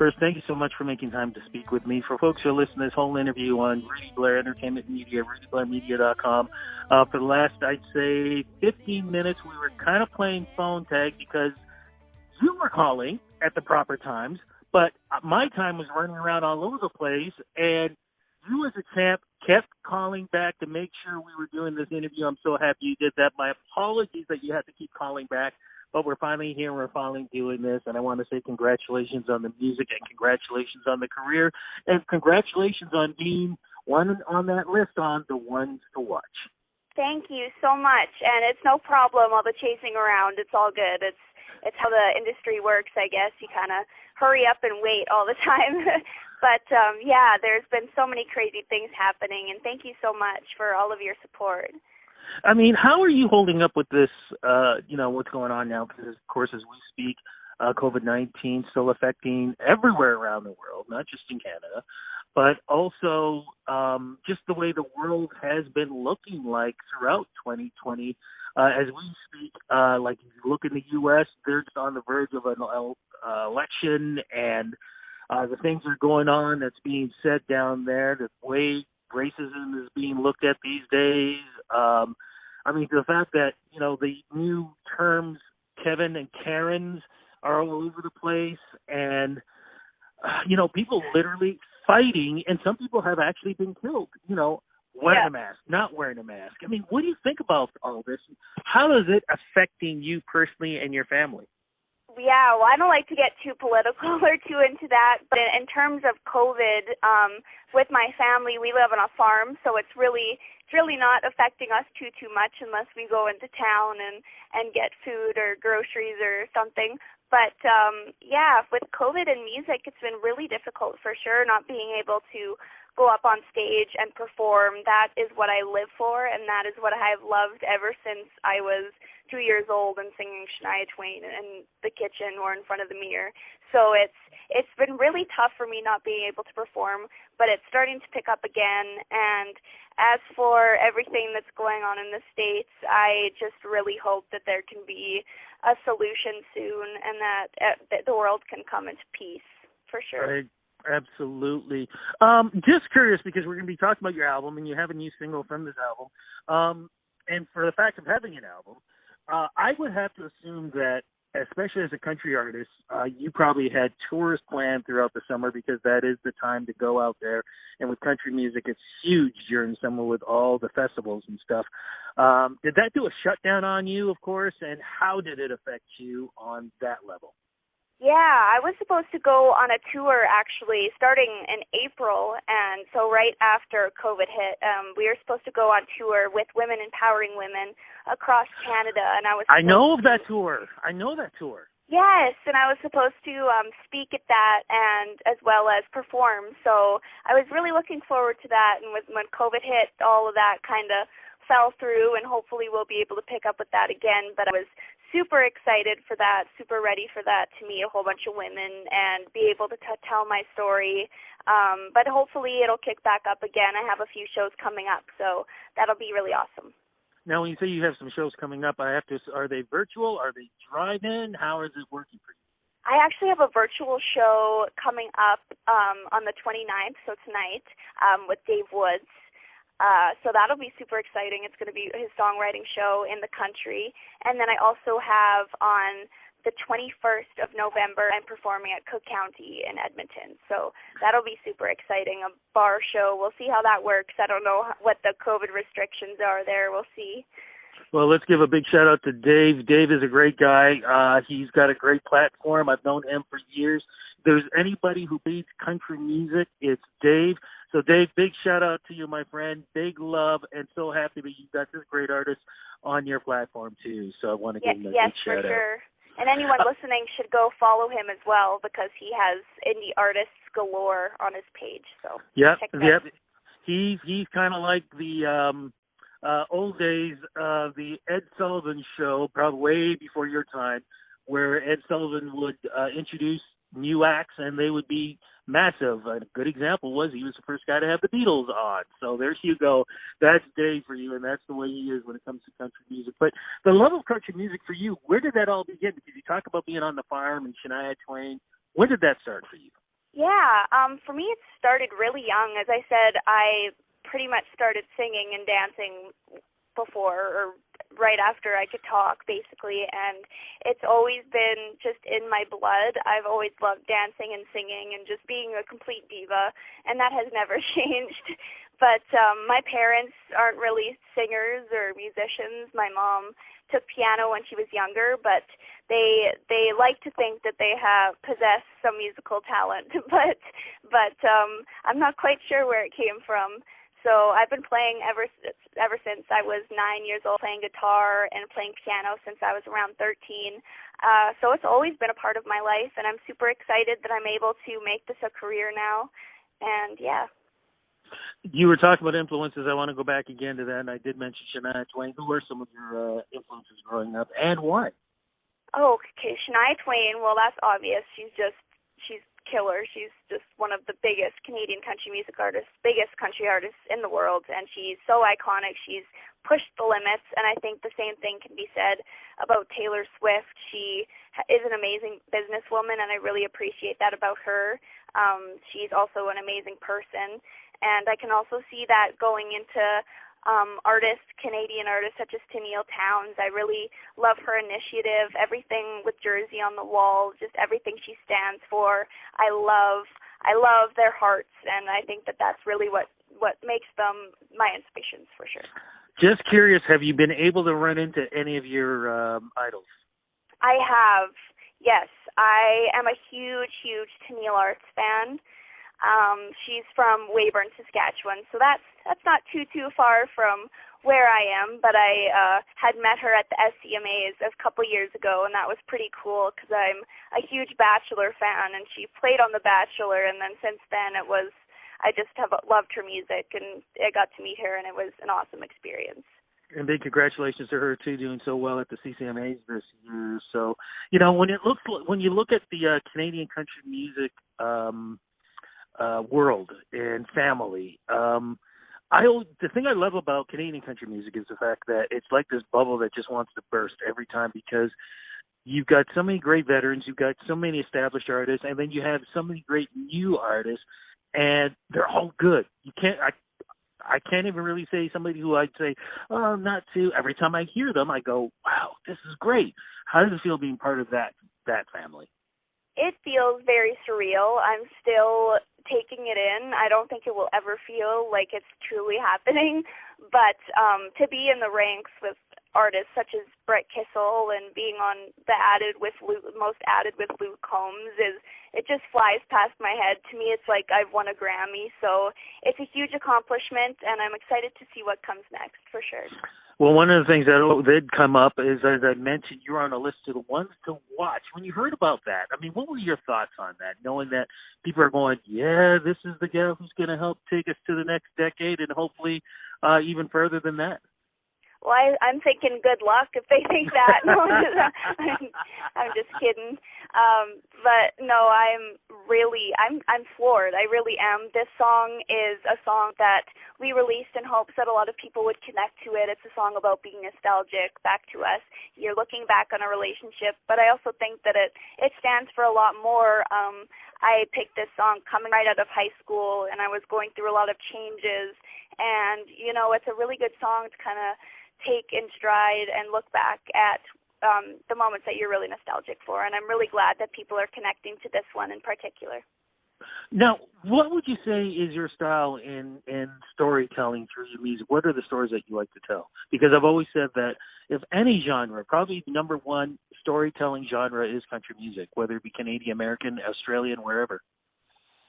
first, thank you so much for making time to speak with me. For folks who listen to this whole interview on Rudy Blair Entertainment Media, RudyBlairMedia.com, for the last, I'd say, 15 minutes, we were kind of playing phone tag because you were calling at the proper times, but my time was running around all over the place, and you as a champ kept calling back to make sure we were doing this interview. I'm so happy you did that. My apologies that you had to keep calling back, but we're finally here. We're finally doing this, and I want to say congratulations on the music and congratulations on the career and congratulations on being one on that list on the ones to watch. Thank you so much, and it's no problem, all the chasing around. It's all good. It's how the industry works, I guess. You kind of hurry up and wait all the time. But, yeah, there's been so many crazy things happening, and thank you so much for all of your support. I mean, how are you holding up with this, what's going on now? Because, of course, as we speak, COVID-19 still affecting everywhere around the world, not just in Canada, but also just the way the world has been looking like throughout 2020. As we speak, like if you look in the U.S., they're just on the verge of an election, and the things are going on that's being said down there, the way racism is being looked at these days. I mean, the fact that, the new terms, Kevin and Karens, are all over the place, and, people literally fighting, and some people have actually been killed, wearing a mask, not wearing a mask. I mean, what do you think about all this? How is it affecting you personally and your family? Yeah, well, I don't like to get too political or too into that, but in terms of COVID, with my family, we live on a farm, so it's really not affecting us too much unless we go into town and get food or groceries or something. But, yeah, with COVID and music, it's been really difficult for sure, not being able to go up on stage and perform. That is what I live for, and that is what I have loved ever since I was 2 years old and singing Shania Twain in the kitchen or in front of the mirror. So it's been really tough for me not being able to perform, but it's starting to pick up again. And as for everything that's going on in the States, I just really hope that there can be a solution soon and that the world can come into peace, for sure. Absolutely. Just curious, because we're going to be talking about your album, and you have a new single from this album. And for the fact of having an album, I would have to assume that, especially as a country artist, you probably had tours planned throughout the summer, because that is the time to go out there. And with country music, it's huge during summer with all the festivals and stuff. Did that do a shutdown on you, of course, and how did it affect you on that level? Yeah, I was supposed to go on a tour, actually, starting in April, and so right after COVID hit, we were supposed to go on tour with Women Empowering Women across Canada, and I know that tour. Yes, and I was supposed to speak at that and as well as perform, so I was really looking forward to that, and when COVID hit, all of that kind of fell through, and hopefully we'll be able to pick up with that again, but I was super excited for that, super ready for that, to meet a whole bunch of women and be able to tell my story. But hopefully it'll kick back up again. I have a few shows coming up, so that'll be really awesome. Now, when you say you have some shows coming up, are they virtual? Are they drive-in? How is it working for you? I actually have a virtual show coming up on the 29th, so tonight, with Dave Woods. So that'll be super exciting. It's going to be his songwriting show in the country. And then I also have on the 21st of November, I'm performing at Cook County in Edmonton. So that'll be super exciting, a bar show. We'll see how that works. I don't know what the COVID restrictions are there. We'll see. Well, let's give a big shout-out to Dave. Dave is a great guy. He's got a great platform. I've known him for years. If there's anybody who beats country music, it's Dave. So, Dave, big shout-out to you, my friend. Big love, and so happy that you've got this great artist on your platform, too. So I want to give him a big shout-out. Yes, for sure. And anyone listening should go follow him as well, because he has indie artists galore on his page. So check that out. He's kind of like the old days of the Ed Sullivan Show, probably way before your time, where Ed Sullivan would introduce new acts, and they would be massive. A good example was he was the first guy to have the Beatles on. So there you go. That's Dave for you, and that's the way he is when it comes to country music. But the love of country music for you, where did that all begin? Because you talk about being on the farm and Shania Twain. When did that start for you? Yeah, for me it started really young. As I said, I pretty much started singing and dancing before or right after I could talk, basically, and it's always been just in my blood. I've always loved dancing and singing and just being a complete diva, and that has never changed. But my parents aren't really singers or musicians. My mom took piano when she was younger, but they like to think that they have possessed some musical talent, but I'm not quite sure where it came from. So I've been playing ever since I was 9 years old, playing guitar and playing piano since I was around 13. So it's always been a part of my life, and I'm super excited that I'm able to make this a career now. And yeah. You were talking about influences. I want to go back again to that, and I did mention Shania Twain. Who were some of your influences growing up, and why? Oh, okay, Shania Twain. Well, that's obvious. She's killer. She's just one of the biggest Canadian country music artists, biggest country artists in the world, and she's so iconic. She's pushed the limits, and I think the same thing can be said about Taylor Swift. She is an amazing businesswoman, and I really appreciate that about her. She's also an amazing person, and I can also see that going into Canadian artists such as Tenille Townes. I really love her initiative, everything with Jersey on the Wall, just everything she stands for. I love their hearts, and I think that that's really what makes them my inspirations for sure. Just curious, have you been able to run into any of your idols? I have, yes. I am a huge Tenille Arts fan. She's from Weyburn, Saskatchewan, so that's not too far from where I am, but I had met her at the SCMAs a couple years ago, and that was pretty cool because I'm a huge Bachelor fan, and she played on The Bachelor, and then since then I just have loved her music, and I got to meet her, and it was an awesome experience. And big congratulations to her too, doing so well at the CCMAs this year. So, when you look at the Canadian country music world and family, the thing I love about Canadian country music is the fact that it's like this bubble that just wants to burst every time, because you've got so many great veterans, you've got so many established artists, and then you have so many great new artists, and they're all good. I can't even really say somebody who I'd say, oh, not too. Every time I hear them, I go, wow, this is great. How does it feel being part of that family? It feels very surreal. I'm still taking it in. I don't think it will ever feel like it's truly happening, but to be in the ranks with artists such as Brett Kissel and being on the most added with Luke Combs, it just flies past my head. To me, it's like I've won a Grammy, so it's a huge accomplishment, and I'm excited to see what comes next for sure. Well, one of the things that did come up is, as I mentioned, you're on a list of the ones to watch. When you heard about that, I mean, what were your thoughts on that, knowing that people are going, yeah, this is the gal who's going to help take us to the next decade and hopefully even further than that? Well, I'm thinking good luck if they think that. No, I'm just kidding. But no, I'm floored. I really am. This song is a song that we released in hopes that a lot of people would connect to it. It's a song about being nostalgic back to us. You're looking back on a relationship, but I also think that it stands for a lot more. I picked this song coming right out of high school, and I was going through a lot of changes, and it's a really good song to kind of take in stride and look back at the moments that you're really nostalgic for, and I'm really glad that people are connecting to this one in particular. Now, what would you say is your style in storytelling through your music? What are the stories that you like to tell? Because I've always said that if any genre, probably the number one storytelling genre is country music, whether it be Canadian, American, Australian, wherever.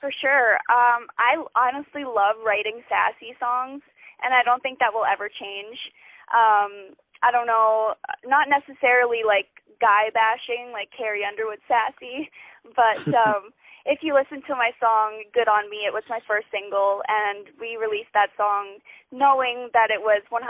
For sure. I honestly love writing sassy songs, and I don't think that will ever change. I don't know, not necessarily like guy bashing, like Carrie Underwood sassy, but if you listen to my song, Good On Me, it was my first single, and we released that song knowing that it was 100%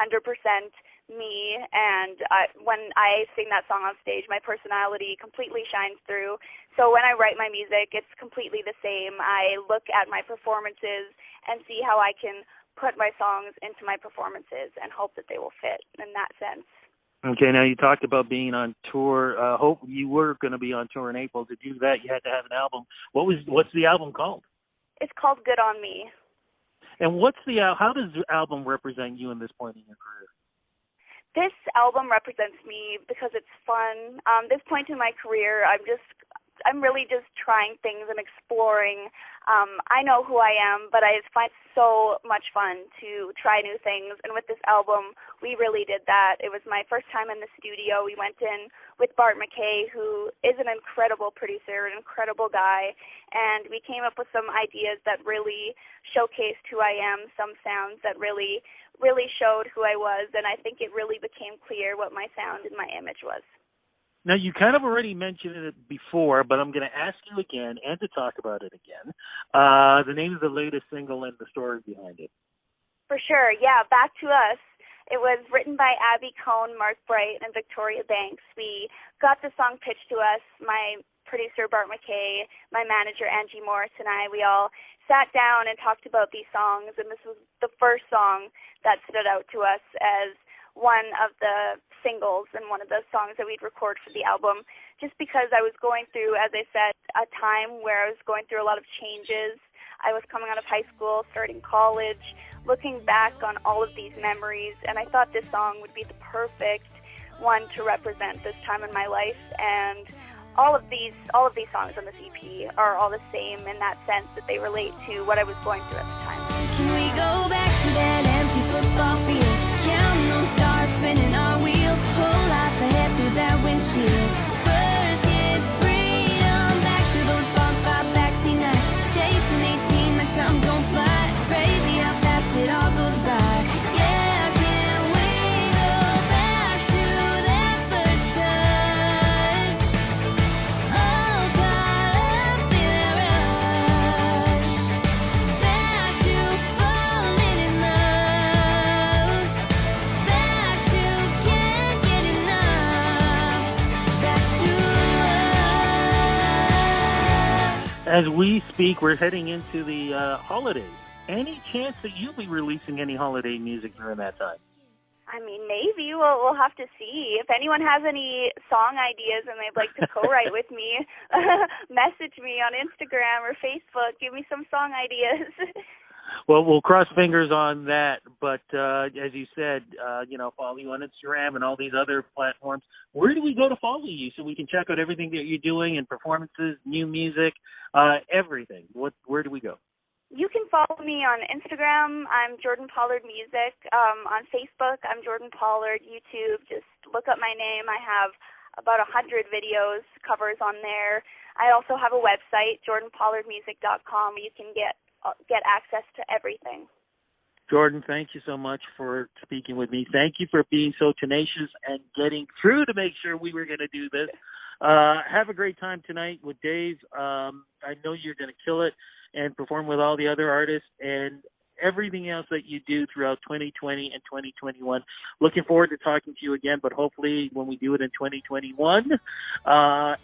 me, and when I sing that song on stage, my personality completely shines through. So when I write my music, it's completely the same. I look at my performances and see how I can put my songs into my performances and hope that they will fit in that sense. Okay, now you talked about being on tour. Hope you were going to be on tour in April. To do that, you had to have an album. What's the album called? It's called Good on Me. And how does the album represent you in this point in your career? This album represents me because it's fun. This point in my career, I'm really just trying things and exploring. I know who I am, but I just find it so much fun to try new things. And with this album, we really did that. It was my first time in the studio. We went in with Bart McKay, who is an incredible producer, an incredible guy, and we came up with some ideas that really showcased who I am, some sounds that really showed who I was, and I think it really became clear what my sound and my image was. Now, you kind of already mentioned it before, but I'm going to ask you again and to talk about it again. The name of the latest single and the story behind it. For sure, yeah, Back to Us. It was written by Abby Cohn, Mark Bright, and Victoria Banks. We got the song pitched to us. My producer, Bart McKay, my manager, Angie Morris, and we all sat down and talked about these songs, and this was the first song that stood out to us as one of the singles and one of the songs that we'd record for the album, just because I was going through, as I said, a time where I was going through a lot of changes. I was coming out of high school, starting college, looking back on all of these memories, and I thought this song would be the perfect one to represent this time in my life. And all of these songs on this EP are all the same in that sense that they relate to what I was going through at the time. Can we go back to that empty football field? Counting those stars, spinning our wheels, whole life ahead through that windshield. First year's freedom, back to those bunk out backseat nights, chasing 18 like time don't fly. Crazy how fast it all goes by. Yeah, can we go back to that first touch? Oh, caught up in a rush. Back to falling in love. Back to can't get enough. Back to us. As we speak, we're heading into the holidays. Any chance that you'll be releasing any holiday music during that time? I mean, maybe we'll have to see. If anyone has any song ideas and they'd like to co-write with me, message me on Instagram or Facebook. Give me some song ideas. Well, we'll cross fingers on that. But as you said, follow you on Instagram and all these other platforms. Where do we go to follow you so we can check out everything that you're doing and performances, new music, everything? Where do we go? You can follow me on Instagram. I'm Jordyn Pollard Music. On Facebook, I'm Jordyn Pollard. YouTube, just look up my name. I have about 100 videos, covers on there. I also have a website, JordynPollardMusic.com, where you can get access to everything. Jordyn, thank you so much for speaking with me. Thank you for being so tenacious and getting through to make sure we were going to do this. Have a great time tonight with Dave. I know you're going to kill it and perform with all the other artists and everything else that you do throughout 2020 and 2021. Looking forward to talking to you again, but hopefully when we do it in 2021,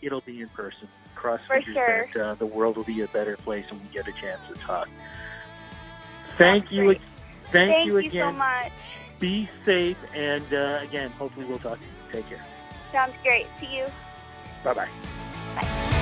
it'll be in person. Cross fingers that the world will be a better place when we get a chance to talk. Thank you again. Thank you so much. Be safe, and again, hopefully we'll talk to you. Take care. Sounds great. See you. Bye-bye. Bye.